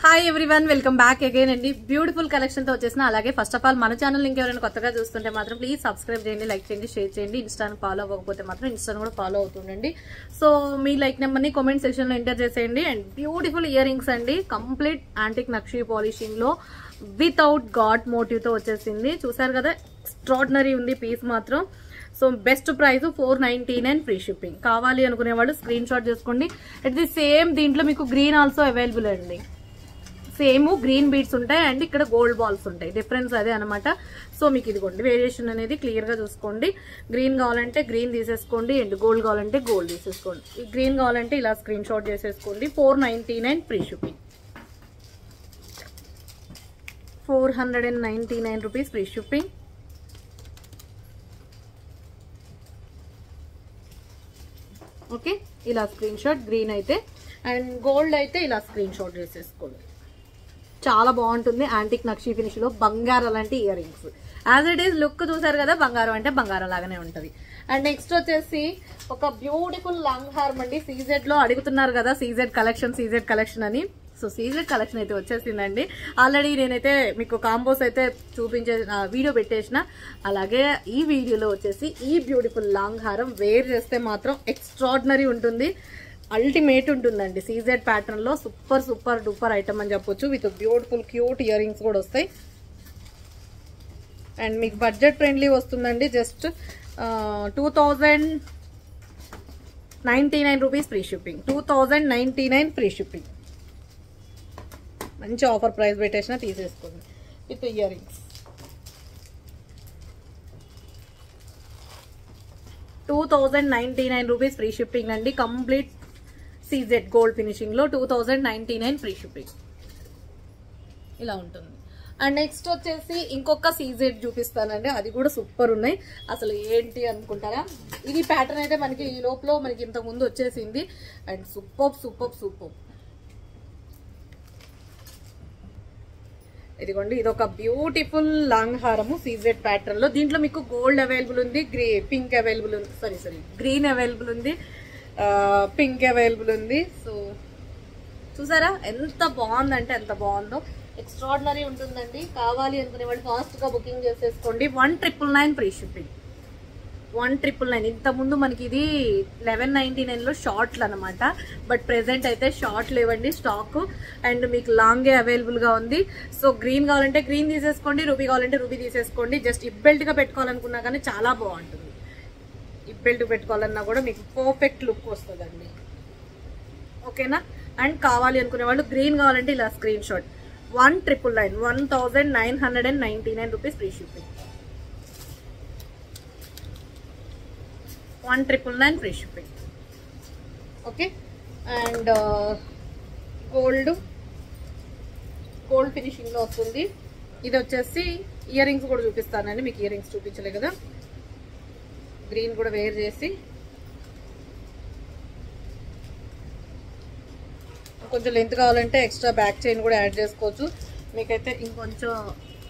Hi everyone, welcome back again అండి. Beautiful collection తో వచ్చేసిన. అలాగే ఫస్ట్ ఆఫ్ ఆల్ మన ఛానల్ ఇంకెవరైనా కొత్తగా చూస్తుంటే మాత్రం ప్లీజ్ సబ్స్క్రైబ్ చేయండి, లైక్ చేయండి, షేర్ చేయండి. ఇన్స్టాను ఫాలో అవ్వకపోతే మాత్రం ఇన్స్టాను కూడా ఫాలో అవుతుండండి. సో మీ లైక్ నెంబర్ ని కామెంట్ సెక్షన్ లో ఎంటర్ చేసేయండి. అండ్ బ్యూటిఫుల్ ఇయర్ రింగ్స్ అండి, కంప్లీట్ యాంటిక్ నక్షి పాలిషింగ్ లో వితౌట్ గాడ్ మోటివ్ తో వచ్చేసింది. చూసారు కదా, ఎక్స్ట్రాడినరీ ఉంది పీస్ మాత్రం. So best price 499 free shipping. కావాలి అనుకునే వాళ్ళు స్క్రీన్ షాట్ చేసుకోండి. అట్ ది సేమ్ దీంట్లో మీకు గ్రీన్ ఆల్సో అవైలబుల్ అండి. సేమ్ గ్రీన్ బీడ్స్ ఉంటాయి అండ్ ఇక్కడ గోల్డ్ బాల్స్ ఉంటాయి. డిఫరెన్స్ అదే అనమాట. సో మీకు ఇదిగోండి వేరియేషన్ అనేది క్లియర్ గా చూసుకోండి. గ్రీన్ కావాలంటే గ్రీన్ తీసేసుకోండి అండ్ గోల్డ్ కావాలంటే గోల్డ్ తీసేసుకోండి. ఈ గ్రీన్ కావాలంటే ఇలా స్క్రీన్ షాట్ చేసేసుకోండి. 499 free shipping. 499 rupees free shipping. Okay, ఇలా స్క్రీన్ షాట్ గ్రీన్ అయితే, అండ్ గోల్డ్ అయితే ఇలా స్క్రీన్ షాట్ చేసేసుకోండి. చాలా బాగుంటుంది యాంటిక్ నక్షి ఫినిష్ లో బంగారం లాంటి ear rings. As it is look చూసారు కదా, బంగారం అంటే బంగారం లాగానే ఉంటది. అండ్ నెక్స్ట్ వచ్చేసి ఒక బ్యూటిఫుల్ లాంగ్ హార్మ్ అండి. సీజెడ్ లో అడుగుతున్నారు కదా, సీజెడ్ కలెక్షన్ అని. సో సీజెడ్ కలెక్షన్ అయితే వచ్చేసిందండి. ఆల్రెడీ నేనైతే మీకు కాంబోస్ అయితే చూపించే వీడియో పెట్టేసిన. అలాగే ఈ వీడియోలో వచ్చేసి ఈ బ్యూటిఫుల్ లాంగ్ హారం వేర్ చేస్తే మాత్రం ఎక్స్ట్రాడినరీ ఉంటుంది, అల్టిమేట్ ఉంటుందండి. సీజెడ్ ప్యాటర్న్ లో సూపర్ సూపర్ డూపర్ ఐటమ్ అని చెప్పొచ్చు. With beautiful cute ear rings కూడా వస్తాయి. అండ్ మీకు బడ్జెట్ ఫ్రెండ్లీ వస్తుందండి. Just 2099 rupees free shipping. 2099 free shipping. మంచి ఆఫర్ ప్రైస్ పెట్టేసిన తీసేసుకోండి with ear rings. 2099 rupees free shipping అండి. కంప్లీట్ సీజెడ్ గోల్డ్ ఫినిషింగ్ లో 2099 ఫ్రీ షిప్పింగ్. ఇలా ఉంటుంది. అండ్ నెక్స్ట్ వచ్చేసి ఇంకొక సీజెడ్ చూపిస్తానండి. అది కూడా సూపర్ ఉన్నాయి. అసలు ఏంటి అనుకుంటారా, ఇది ప్యాటర్న్ అయితే మనకి ఈ లోపల మనకి ఇంతకు ముందు వచ్చేసింది. And super super super. ఇదిగోండి, ఇది ఒక బ్యూటిఫుల్ లాంగ్ హారము సీజెడ్ ప్యాటర్న్ లో. దీంట్లో మీకు గోల్డ్ అవైలబుల్ ఉంది, పింక్ అవైలబుల్ ఉంది, సారీ గ్రీన్ అవైలబుల్ ఉంది, పింక్ అవైలబుల్ ఉంది. సో చూసారా ఎంత బాగుందంటే ఎంత బాగుందో, ఎక్స్ట్రాడినరీ ఉంటుందండి. కావాలి అనుకునే వాళ్ళు ఫాస్ట్ గా బుకింగ్ చేసేసుకోండి. 1999 ఫ్రీ షిప్పింగ్. 1999. ఇంతకుముందు మనకి ఇది 1199 లో షార్ట్లు అనమాట. బట్ ప్రెసెంట్ అయితే షార్ట్ లేవండి స్టాక్. అండ్ మీకు లాంగే అవైలబుల్ గా ఉంది. సో గ్రీన్ కావాలంటే గ్రీన్ తీసేసుకోండి, రూబీ కావాలంటే రూబీ తీసేసుకోండి. జస్ట్ ఇబ్బెల్ట్ గా పెట్టుకోవాలనుకున్నా కానీ చాలా బాగుంటుంది. ఇబ్బెల్ట్ పెట్టుకోవాలన్నా కూడా మీకు పర్ఫెక్ట్ లుక్ వస్తుందండి. ఓకేనా. అండ్ కావాలి అనుకునే వాళ్ళు గ్రీన్ కావాలంటే ఇలా screen shot. 1999 rupees free shipping. 1999 free shipping. Okay. And gold finishing లో వస్తుంది. ఇది వచ్చేసి ఇయర్ రింగ్స్ కూడా చూపిస్తానండి. మీకు ఇయర్ రింగ్స్ చూపించలే కదా, గ్రీన్ కూడా వేర్ చేసి కొంచెం లెంత్ కావాలంటే ఎక్స్ట్రా బ్యాక్ చైన్ కూడా యాడ్ చేసుకోవచ్చు. మీకైతే ఇంకొంచెం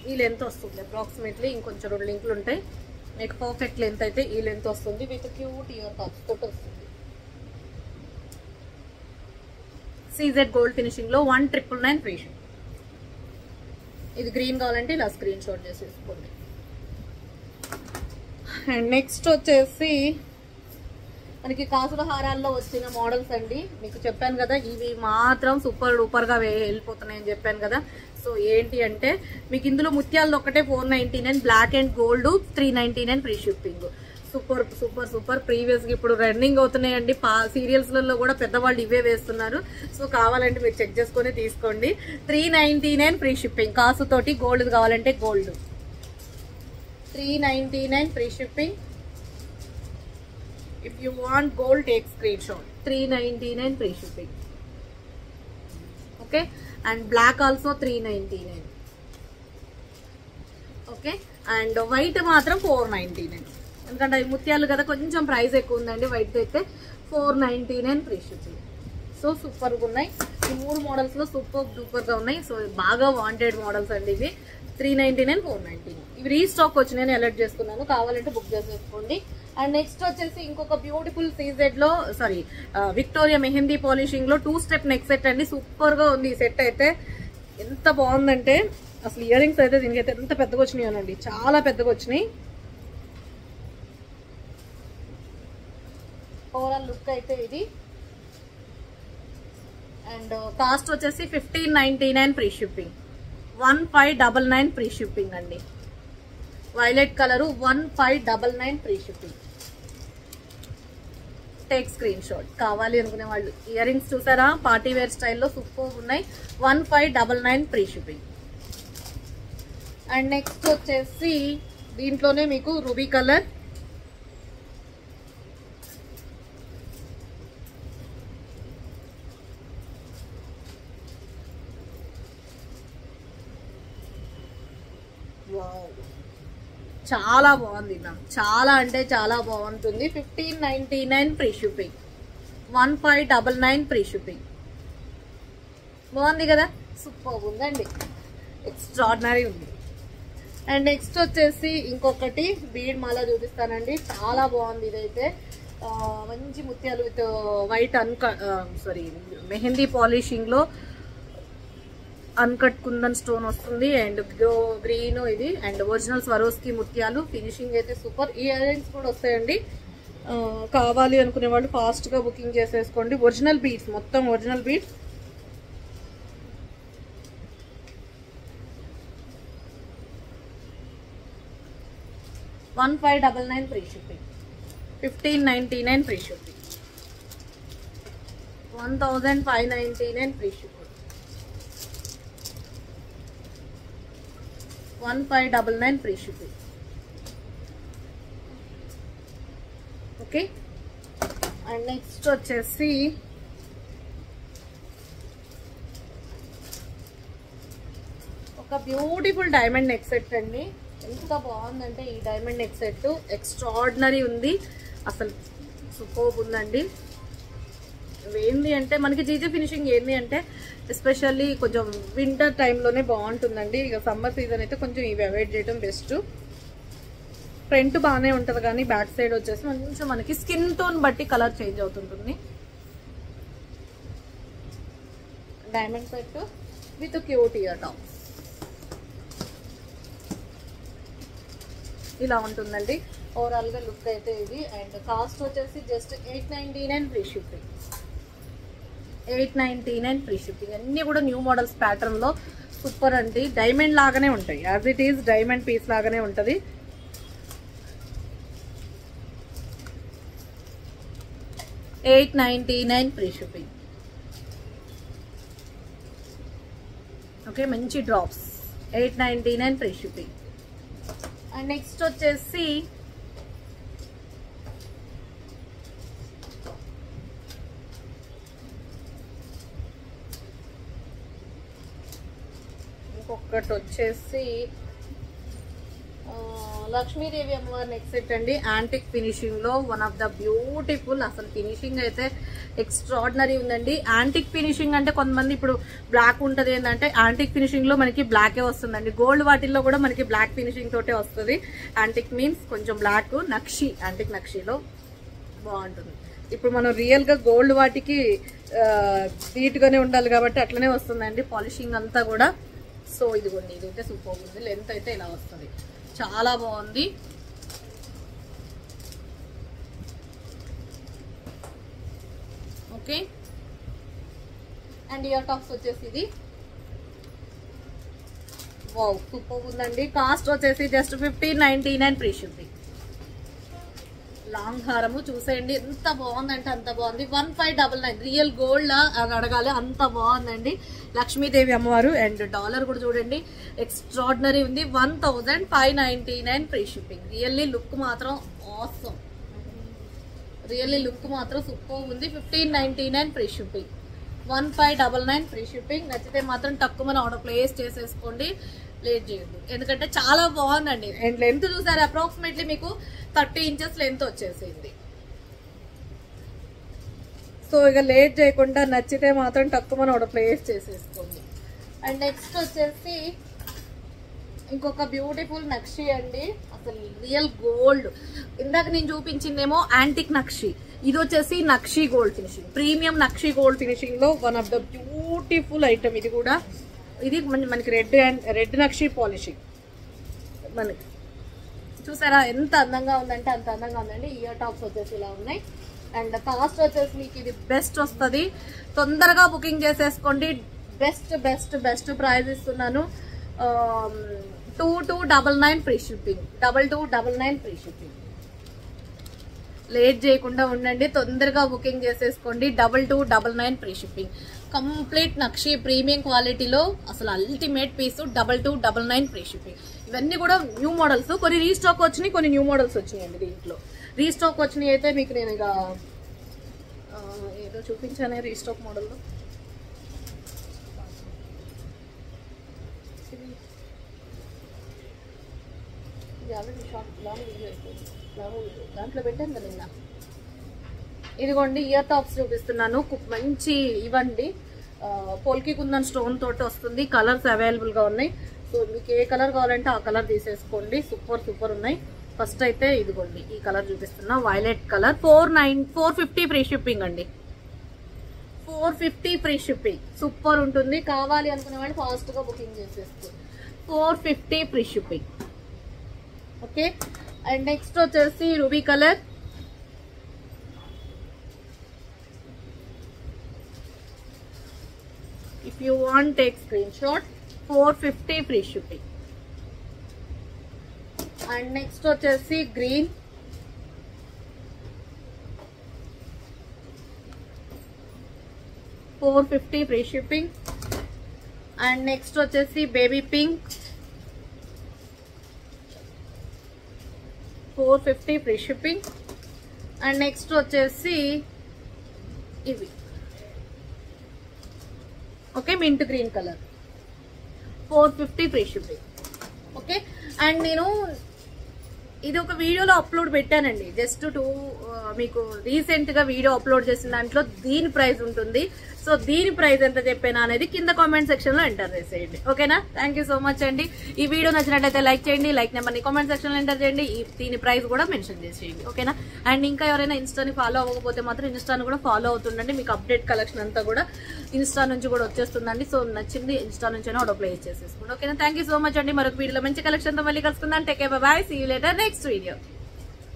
ఈ లెంత్ వస్తుంది అప్రాక్సిమేట్లీ. ఇంకొంచెం 2 లింకులు ఉంటాయి. మీకు పర్ఫెక్ట్ లెంత్ అయితే ఈ లెంత్ వస్తుంది. విత్ క్యూట్ ఇయర్ టాప్స్ తోటి వస్తుంది. సీజెడ్ గోల్డ్ ఫినిషింగ్ లో 1999 ఫ్రీ షిప్పింగ్. ఇది గ్రీన్ కావాలంటే ఇలా స్క్రీన్ షాట్ చేసేసుకోండి. అండ్ నెక్స్ట్ వచ్చేసి మనకి కాసుల హారాల్లో వచ్చిన మోడల్స్ అండి. మీకు చెప్పాను కదా, ఇవి మాత్రం సూపర్ డూపర్ గా వెళ్ళిపోతున్నాయని చెప్పాను కదా. సో ఏంటి అంటే మీకు ఇందులో ముత్యాలు ఒక్కటే 499, black and gold 399 free shipping. Super super super. Previous గా ఇప్పుడు రన్నింగ్ అవుతున్నాయండి. సీరియల్స్ లలో కూడా పెద్దవాళ్ళు ఇవే వేస్తున్నారు. సో కావాలంటే మీరు చెక్ చేసుకుని తీసుకోండి. 399 ఫ్రీ షిప్పింగ్. కాసు తోటి గోల్డ్ కావాలంటే gold 399 free shipping. If you want gold, take screenshot. 399 free shipping. Okay, and black also 399. Okay, and white మాత్రం 499. ఎందుకంటే ముత్యాలు కదా కొంచెం ప్రైస్ ఎక్కువ ఉందండి. వైట్ అయితే 499 ఫ్రీ షిప్పింగ్. సో సూపర్ గా ఉన్నాయి. ఈ 3 మోడల్స్ లో సూపర్ డూపర్ గా ఉన్నాయి. సో బాగా వాంటెడ్ మోడల్స్ అండి ఇవి. 399, 499. ఇవి రీస్టాక్ వచ్చి నేను అలర్ట్ చేసుకున్నాను. కావాలంటే బుక్ చేసేసుకోండి. అండ్ నెక్స్ట్ వచ్చేసి ఇంకొక బ్యూటిఫుల్ సీజెడ్ లో విక్టోరియా మెహందీ పాలిషింగ్ లో 2 స్టెప్ నెక్ సెట్ అండి. సూపర్ గా ఉంది ఈ సెట్ అయితే. ఎంత బాగుందంటే అసలు ఇయర్ రింగ్స్ అయితే దీనికైతే ఎంత పెద్దగా వచ్చినాయోనండి, చాలా పెద్దగా వచ్చినాయి. ఓవరాల్ లుక్ అయితే ఇది. అండ్ కాస్ట్ వచ్చేసి 1599 ఫ్రీ షిప్పింగ్, 1599 ఫ్రీ షిప్పింగ్ అండి. Violet colour 1599 free shipping. Take screen shot కావాలి అనుకునే వాళ్ళు. ఇయర్ రింగ్స్ చూసారా, పార్టీ వేర్ స్టైల్లో సూపర్ ఉన్నాయి. 1599 ఫ్రీ షిప్పింగ్. అండ్ నెక్స్ట్ వచ్చేసి దీంట్లోనే మీకు రూబీ కలర్, చాలా బాగుంది నా, చాలా అంటే చాలా బాగుంటుంది. 1599 ఫ్రీ షిప్పింగ్, 1599 ఫ్రీ షిప్పింగ్. బాగుంది కదా, సూపర్ ఉందండి, ఎక్స్ట్రాడినరీ ఉంది. అండ్ నెక్స్ట్ వచ్చేసి ఇంకొకటి బీడ్ మాల చూపిస్తానండి, చాలా బాగుంది. ఇదైతే మంచి ముత్యాలు విత్ వైట్ మెహందీ పాలిషింగ్ లో అన్కట్ కుందన్ స్టోన్ వస్తుంది. అండ్ గ్రీన్ ఇది, అండ్ ఒరిజినల్ స్వరోస్కి ముత్యాలు. ఫినిషింగ్ అయితే సూపర్. ఇయర్ రింగ్స్ కూడా వస్తాయండి. కావాలి అనుకునే వాళ్ళు ఫాస్ట్ గా బుకింగ్ చేసేసుకోండి. ఒరిజినల్ బీడ్స్, మొత్తం original beads. $1599 free shipping, 1599 free shipping, 1599 free shipping, 1599 free shipping. Okay. And next వచ్చేసి ఒక బ్యూటిఫుల్ డైమండ్ నెక్ సెట్ అండి. ఎంత బాగుందంటే ఈ డైమండ్ నెక్ సెట్ ఎక్స్ట్రాడినరీ ఉంది, అసలు సూపర్ ఉందండి. ఏంది అంటే మనకి జీజీ ఫినిషింగ్ ఏంది అంటే ఎస్పెషల్లీ కొంచెం వింటర్ టైంలోనే బాగుంటుందండి. ఇక సమ్మర్ సీజన్ అయితే కొంచెం ఇవి అవాయిడ్ చేయడం బెస్ట్. ఫ్రంట్ బాగానే ఉంటుంది కానీ బ్యాక్ సైడ్ వచ్చేసి కొంచెం మనకి స్కిన్ టోన్ బట్టి కలర్ చేంజ్ అవుతుంటుంది. Diamond set with cute ear tops ఇలా ఉంటుందండి ఓవరాల్ గా లుక్ అయితే ఇది. అండ్ కాస్ట్ వచ్చేసి just 899 free shipping, 899 free shipping. అన్ని కూడా న్యూ మోడల్స్ ప్యాటర్న్ లో సూపర్ అండి. డైమండ్ లాగానే ఉంటాయి, as it is diamond piece లాగానే ఉంటది. $899 ఫ్రీ షిప్పింగ్. ఓకే, మంచి drops, 899 free shipping. And next వచ్చేసి ఇంకొకటి వచ్చేసి లక్ష్మీదేవి అమ్మవారి నెక్ సెట్ అండి. యాంటిక్ ఫినిషింగ్ లో వన్ ఆఫ్ ద బ్యూటిఫుల్, అసలు ఫినిషింగ్ అయితే ఎక్స్ట్రాడినరీ ఉందండి. యాంటిక్ ఫినిషింగ్ అంటే కొంతమంది ఇప్పుడు బ్లాక్ ఉంటది ఏంటంటే యాంటిక్ ఫినిషింగ్ లో మనకి బ్లాకే వస్తుందండి. గోల్డ్ వాటిల్లో కూడా మనకి బ్లాక్ ఫినిషింగ్ తోటే వస్తుంది. యాంటిక్ మీన్స్ కొంచెం బ్లాక్, నక్షి యాంటిక్ నక్షిలో బాగుంటుంది. ఇప్పుడు మనం రియల్ గా గోల్డ్ వాటికి నీట్ గానే ఉండాలి కాబట్టి అట్లనే వస్తుందండి పాలిషింగ్ అంతా కూడా. సో ఇదిగోండి, ఇదైతే సూపర్ ఉంది. లెంత్ అయితే ఇలా వస్తుంది, చాలా బాగుంది. ఓకే. అండ్ ఇయర్ టాప్స్ వచ్చేసి ఇది వావ్ సూపర్ ఉందండి. కాస్ట్ వచ్చేసి జస్ట్ 1599 ఫ్రీ షిప్పింగ్. లాంగ్ హారము చూసేయండి, ఎంత బాగుందంటే అంత బాగుంది. 1599 రియల్ గోల్డ్ అది అడగాలి, అంత బాగుందండి. లక్ష్మీదేవి అమ్మవారు అండ్ డాలర్ కూడా చూడండి, ఎక్స్ట్రాడినరీ ఉంది. 1599 ఫ్రీ షిప్పింగ్. రియల్లీ లుక్ మాత్రం ఆసమ్, రియల్లీ లుక్ మాత్రం సూపర్ ఉంది. 1599 ఫ్రీ షిప్పింగ్, 1599 ఫ్రీ షిప్పింగ్. నచ్చితే మాత్రం తక్కువ ఆర్డర్ ప్లేస్ చేసేసుకోండి, లేట్ చేయొద్దు, ఎందుకంటే చాలా బాగుందండి. అండ్ లెంత్ చూసారు, అప్రాక్సిమేట్లీ మీకు 30 ఇంచెస్ లెంత్ వచ్చేసింది. సో ఇక లేట్ చేయకుండా నచ్చితే మాత్రం తక్కువ ఆర్డర్ ప్లేస్ చేసేసుకోండి. అండ్ నెక్స్ట్ వచ్చేసి ఇంకొక బ్యూటిఫుల్ నక్షి అండి, అసలు రియల్ గోల్డ్. ఇందాక నేను చూపించిందేమో యాంటిక్ నక్షి, ఇది వచ్చేసి నక్షి గోల్డ్ ఫినిషింగ్, ప్రీమియం నక్షి గోల్డ్ ఫినిషింగ్ లో one of the beautiful item. ఇది కూడా ఇది మనకి రెడ్ నక్షి పాలిషింగ్ మనకి చూసారా ఎంత అందంగా ఉందంటే అంత అందంగా ఉందండి. ఇయర్ టాప్స్ వచ్చేసి ఇలా ఉన్నాయి. అండ్ కాస్ట్ వచ్చేసి మీకు ఇది బెస్ట్ వస్తుంది. తొందరగా బుకింగ్ చేసేసుకోండి. బెస్ట్ బెస్ట్ బెస్ట్ ప్రైస్ ఇస్తున్నాను. 2299 free shipping. 2299 free shipping. Late చేయకుండా ఉండండి, తొందరగా బుకింగ్ చేసేసుకోండి. 2299 ఫ్రీ షిప్పింగ్. కంప్లీట్ నక్షి ప్రీమియం క్వాలిటీలో అసలు అల్టిమేట్ పీస్. 2299 free shipping. ఇవన్నీ కూడా న్యూ మోడల్స్. కొన్ని రీస్టాక్ వచ్చినాయి, కొన్ని న్యూ మోడల్స్ వచ్చినాయండి. దీంట్లో రీస్టాక్ వచ్చినాయి అయితే మీకు నేను ఇక ఏదో చూపించానే రీస్టాక్ మోడల్లో. దాంట్లో పెట్టాను కదా నిన్న. ఇదిగోండి ఇయర్ టాప్స్ చూపిస్తున్నాను. మంచి ఇవ్వండి, పోల్కి కుందన్ స్టోన్ తోటి వస్తుంది. కలర్స్ అవైలబుల్ గా ఉన్నాయి. సో మీకు ఏ కలర్ కావాలంటే ఆ కలర్ తీసేసుకోండి. సూపర్ సూపర్ ఉన్నాయి. ఫస్ట్ అయితే ఇదిగోండి ఈ కలర్ చూపిస్తున్నా, వైలెట్ కలర్. 450 ఫ్రీ షిప్పింగ్ అండి. 450 ఫ్రీ షిప్పింగ్. సూపర్ ఉంటుంది. కావాలి అనుకునే వాళ్ళు ఫాస్ట్ గా బుకింగ్ చేసేసుకోండి. 450 free shipping. Okay. And next వచ్చేసి ruby colour. If you want take screenshot. 450 free shipping. And next వచ్చేసి green. $450 free shipping. And next వచ్చేసి baby pink. 450 free shipping. And next వచ్చేసి ఇవి okay mint green colour. 450 free shipping. Okay. And నేను ఇది ఒక వీడియోలో upload పెట్టానండి. Just మీకు రీసెంట్ గా వీడియో అప్లోడ్ చేసిన దాంట్లో దీని ప్రైస్ ఉంటుంది. సో దీని ప్రైస్ ఎంత చెప్పానా అనేది కింద కామెంట్ సెక్షన్ లో ఎంటర్ చేసేయండి. ఓకేనా. థ్యాంక్ యూ సో మచ్ అండి. ఈ వీడియో నచ్చినట్లయితే లైక్ చేయండి. లైక్ నెంబర్ ని కామెంట్ సెక్షన్ లో ఎంటర్ చేయండి. దీని ప్రైస్ కూడా మెన్షన్ చేసేయండి. ఓకేనా. అండ్ ఇంకా ఎవరైనా ఇన్స్టాని ఫాలో అవ్వకపోతే మాత్రం ఇన్స్టాను కూడా ఫాలో అవుతుండండి. మీకు అప్డేట్ కలెక్షన్ అంతా కూడా ఇన్స్టా నుంచి కూడా వచ్చేస్తుందండి. సో నచ్చింది ఇన్స్టా నుంచి ఆర్డర్ ప్లేస్ చేసేసుకోండి. ఓకేనా. థ్యాంక్ యూ సో మచ్ అండి. మరొక వీడియోలో మంచి కలెక్షన్ తో మళ్ళీ కలుసుకుందాం. Take care, bye bye. See you later next video.